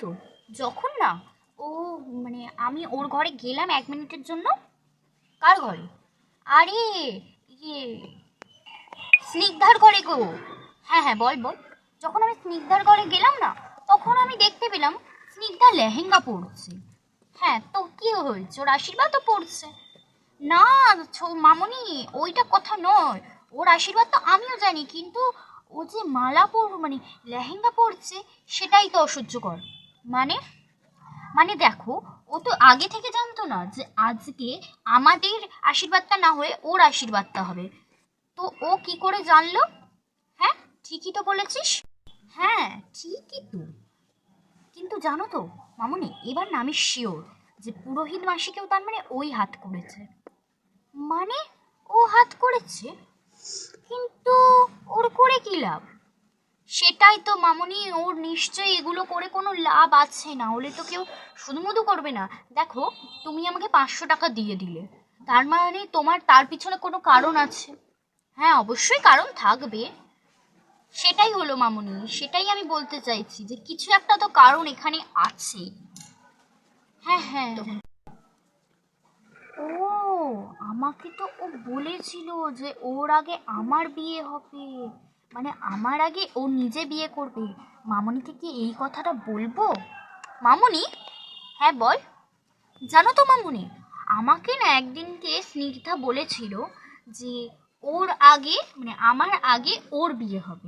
তো যখন না ও মানে আমি ওর ঘরে গেলাম 1 মিনিটের জন্য। কার ঘরে? আরে ইয়ে স্নিগ্ধার ঘরে গো। হ্যাঁ হ্যাঁ, বল বল। যখন আমি স্নিগ্ধার ঘরে গেলাম না, তখন আমি দেখতে পেলাম স্নিগ্ধা লেহেঙ্গা পরছে। হ্যাঁ, তো কি হয়েছে, ওর আশীর্বাদও পড়ছে। না মামনি, ওইটা কথা নয়। ওর আশীর্বাদ তো আমিও জানি, কিন্তু ও যে মালা মানে লেহেঙ্গা পরছে, সেটাই তো অসহ্যকর। মানে মানে দেখো, ও তো আগে থেকে জানতো না যে আজকে আমাদের আশীর্বাদটা না হয়ে ওর আশীর্বাদটা হবে। তো ও কি করে জানলো? হ্যাঁ, ঠিকই তো বলেছিস। হ্যাঁ, ঠিকই তো। কিন্তু জানো তো মামুনি, এবার না আমি শিওর যে পুরোহিত মাসিকেও তার মানে ওই হাত করেছে। মানে ও হাত করেছে, কিন্তু ওর করে কি লাভ? সেটাই তো মামুনি, ওর নিশ্চয়ই এগুলো করে কোনো লাভ আছে, না হলে তো কেউ শুধুমুধু করবে না। দেখো, তুমি আমাকে 500 টাকা দিয়ে দিলে, তার মানে তোমার তার পিছনে কোনো কারণ আছে। হ্যাঁ, অবশ্যই কারণ থাকবে। সেটাই হলো মামুনি, সেটাই আমি বলতে চাইছি যে কিছু একটা তো কারণ এখানে আছে। হ্যাঁ হ্যাঁ। ও, আমাকে তো ও বলেছিল যে ওর আগে আমার বিয়ে হবে, মানে আমার আগে ও নিজে বিয়ে করবে। মামুনিকে কি এই কথাটা বলবো? মামুনি, হ্যাঁ বল। জানো তো মামুনি, আমাকে না একদিনকে স্নিগ্ধা বলেছিল যে ওর আগে মানে আমার আগে ওর বিয়ে হবে।